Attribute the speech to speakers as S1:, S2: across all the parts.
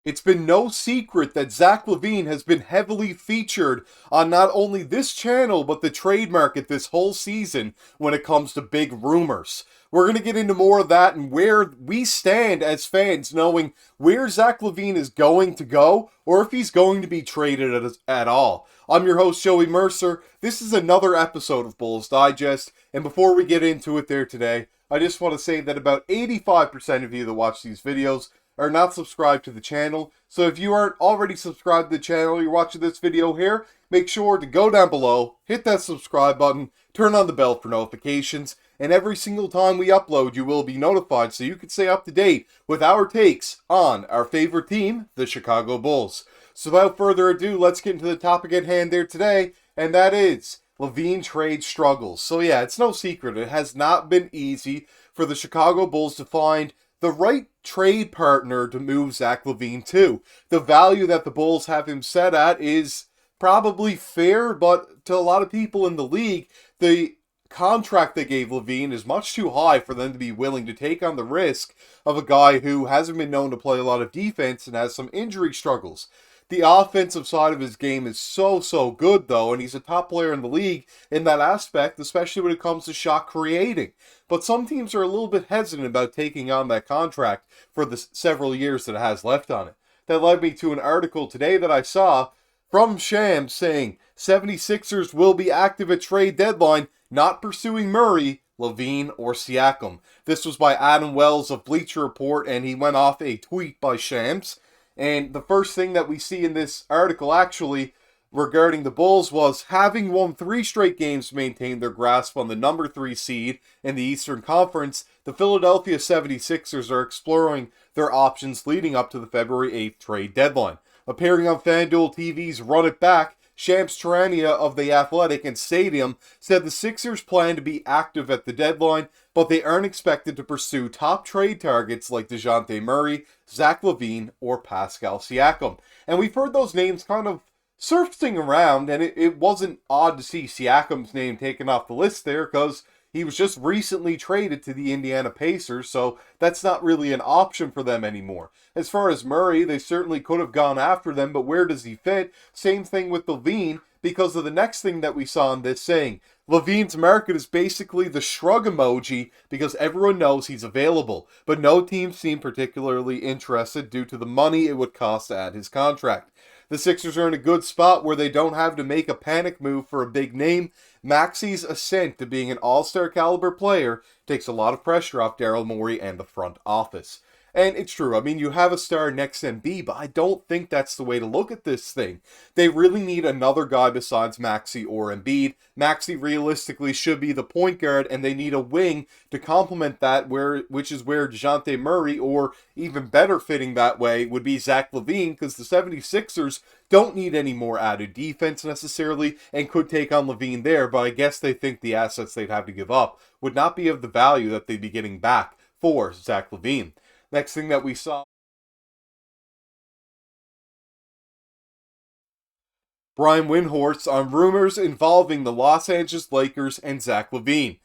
S1: It's been no secret that Zach LaVine has been heavily featured on not only this channel, but the trade market this whole season when it comes to big rumors. We're going to get into more of that and where we stand as fans, knowing where Zach LaVine is going to go or if he's going to be traded at all. I'm your host, Joey Mercer. This is another episode of Bulls Digest, and before we get into it there today, I just want to say that about 85% of you that watch these videos are not subscribed to the channel. So if you aren't already subscribed to the channel, you're watching this video here, make sure to go down below, hit that subscribe button, turn on the bell for notifications, and every single time we upload, you will be notified so you can stay up to date with our takes on our favorite team, the Chicago Bulls. So without further ado, let's get into the topic at hand there today, and that is LaVine trade struggles. So yeah, it's no secret, it has not been easy for the Chicago Bulls to find the right trade partner to move Zach LaVine to. The value that the Bulls have him set at is probably fair, but to a lot of people in the league, the contract they gave LaVine is much too high for them to be willing to take on the risk of a guy who hasn't been known to play a lot of defense and has some injury struggles. The offensive side of his game is so good, though, and he's a top player in the league in that aspect, especially when it comes to shot creating. But some teams are a little bit hesitant about taking on that contract for the several years that it has left on it. That led me to an article today that I saw from Shams saying 76ers will be active at trade deadline, not pursuing Murray, LaVine, or Siakam. This was by Adam Wells of Bleacher Report, and he went off a tweet by Shams. And the first thing that we see in this article actually regarding the Bulls was having won 3 straight games to maintain their grasp on the number 3 seed in the Eastern Conference, the Philadelphia 76ers are exploring their options leading up to the February 8th trade deadline. Appearing on FanDuel TV's Run It Back, Shams Charania of The Athletic and Stadium said the Sixers plan to be active at the deadline, but they aren't expected to pursue top trade targets like DeJounte Murray, Zach LaVine, or Pascal Siakam. And we've heard those names kind of surfacing around, and it wasn't odd to see Siakam's name taken off the list there because he was just recently traded to the Indiana Pacers, so that's not really an option for them anymore. As far as Murray, they certainly could have gone after them, but where does he fit? Same thing with LaVine, because of the next thing that we saw in this saying. LaVine's market is basically the shrug emoji because everyone knows he's available, but no team seemed particularly interested due to the money it would cost to add his contract. The Sixers are in a good spot where they don't have to make a panic move for a big name. Maxi's ascent to being an all-star caliber player takes a lot of pressure off Daryl Morey and the front office. And it's true, I mean, you have a star next to Embiid, but I don't think that's the way to look at this thing. They really need another guy besides Maxey or Embiid. Maxey realistically should be the point guard, and they need a wing to complement that, which is where DeJounte Murray, or even better fitting that way, would be Zach LaVine, because the 76ers don't need any more added defense necessarily, and could take on LaVine there, but I guess they think the assets they'd have to give up would not be of the value that they'd be getting back for Zach LaVine. Next thing that we saw, Brian Windhorst on rumors involving the Los Angeles Lakers and Zach LaVine.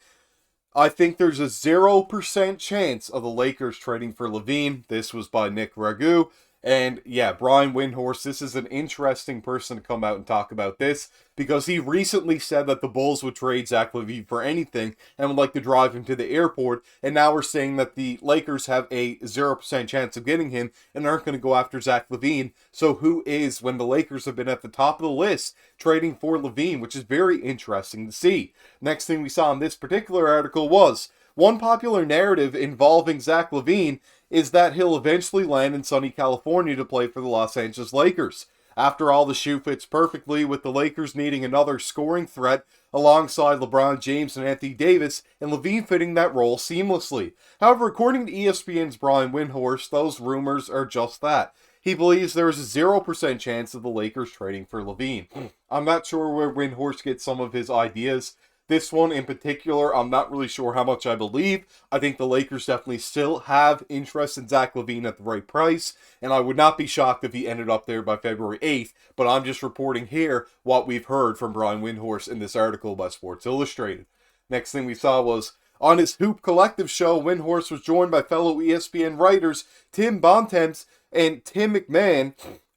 S1: I think there's a 0% chance of the Lakers trading for LaVine. This was by Nick Ragu. And yeah, Brian Windhorst, this is an interesting person to come out and talk about this because he recently said that the Bulls would trade Zach LaVine for anything and would like to drive him to the airport. And now we're saying that the Lakers have a 0% chance of getting him and aren't going to go after Zach LaVine. So who is, when the Lakers have been at the top of the list, trading for LaVine, which is very interesting to see. Next thing we saw in this particular article was one popular narrative involving Zach LaVine is that he'll eventually land in sunny California to play for the Los Angeles Lakers. After all, the shoe fits perfectly, with the Lakers needing another scoring threat alongside LeBron James and Anthony Davis, and LaVine fitting that role seamlessly. However, according to ESPN's Brian Windhorst, those rumors are just that. He believes there is a 0% chance of the Lakers trading for LaVine. I'm not sure where Windhorst gets some of his ideas. This one in particular, I'm not really sure how much I believe. I think the Lakers definitely still have interest in Zach LaVine at the right price, and I would not be shocked if he ended up there by February 8th, but I'm just reporting here what we've heard from Brian Windhorst in this article by Sports Illustrated. Next thing we saw was on his Hoop Collective show, Windhorst was joined by fellow ESPN writers Tim Bontemps and Tim McMahon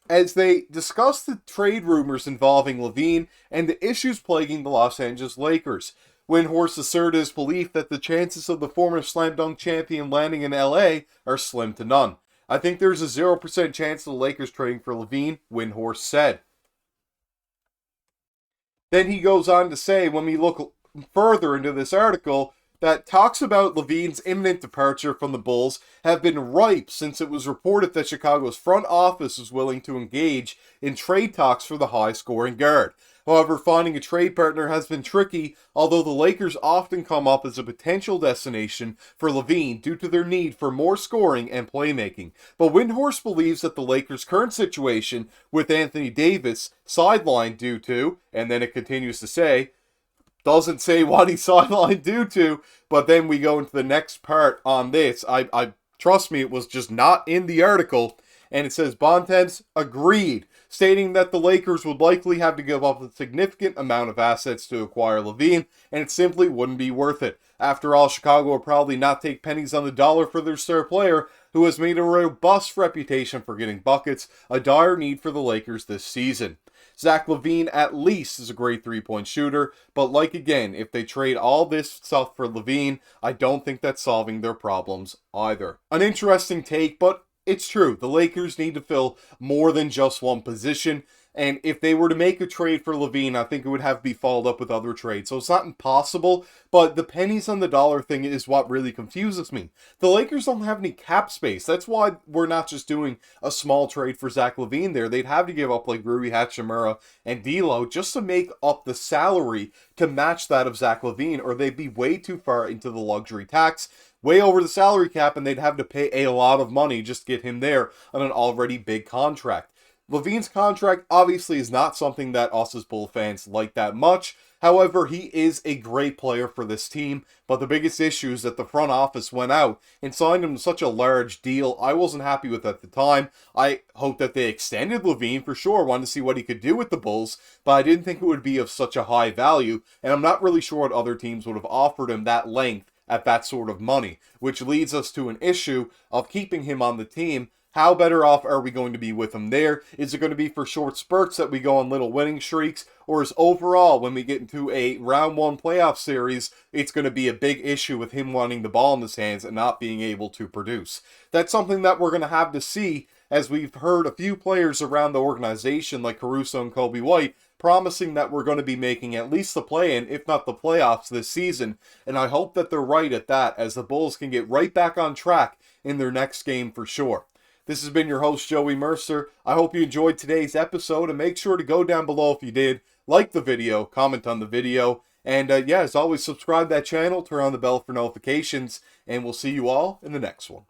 S1: as they discuss the trade rumors involving LaVine and the issues plaguing the Los Angeles Lakers. Windhorst asserted his belief that the chances of the former slam dunk champion landing in LA are slim to none. I think there's a 0% chance of the Lakers trading for LaVine, Windhorst said. Then he goes on to say, when we look further into this article, that talks about LaVine's imminent departure from the Bulls have been ripe since it was reported that Chicago's front office was willing to engage in trade talks for the high-scoring guard. However, finding a trade partner has been tricky, although the Lakers often come up as a potential destination for LaVine due to their need for more scoring and playmaking. But Windhorst believes that the Lakers' current situation with Anthony Davis sidelined due to, and then it continues to say, doesn't say what he's sidelined due to, but then we go into the next part on this. I trust me, it was just not in the article. And it says, Bontemps agreed, stating that the Lakers would likely have to give up a significant amount of assets to acquire LaVine, and it simply wouldn't be worth it. After all, Chicago will probably not take pennies on the dollar for their star player, who has made a robust reputation for getting buckets, a dire need for the Lakers this season. Zach LaVine at least is a great three-point shooter, but like again, if they trade all this stuff for LaVine, I don't think that's solving their problems either. An interesting take, but it's true. The Lakers need to fill more than just one position, and if they were to make a trade for LaVine, I think it would have to be followed up with other trades. So it's not impossible, but the pennies on the dollar thing is what really confuses me. The Lakers don't have any cap space. That's why we're not just doing a small trade for Zach LaVine there. They'd have to give up like Rui Hachimura and D'Lo just to make up the salary to match that of Zach LaVine, or they'd be way too far into the luxury tax, way over the salary cap, and they'd have to pay a lot of money just to get him there on an already big contract. LaVine's contract obviously is not something that us as Bull fans like that much. However, he is a great player for this team, but the biggest issue is that the front office went out and signed him to such a large deal. I wasn't happy with at the time. I hope that they extended LaVine for sure, wanted to see what he could do with the Bulls, but I didn't think it would be of such a high value, and I'm not really sure what other teams would have offered him that length at that sort of money, which leads us to an issue of keeping him on the team. How better off are we going to be with him there? Is it going to be for short spurts that we go on little winning streaks? Or is overall, when we get into a round one playoff series, it's going to be a big issue with him wanting the ball in his hands and not being able to produce? That's something that we're going to have to see, as we've heard a few players around the organization like Caruso and Kobe White promising that we're going to be making at least the play-in, if not the playoffs this season. And I hope that they're right at that, as the Bulls can get right back on track in their next game for sure. This has been your host, Joey Mercer. I hope you enjoyed today's episode, and make sure to go down below if you did, like the video, comment on the video, and yeah, as always, subscribe to that channel, turn on the bell for notifications, and we'll see you all in the next one.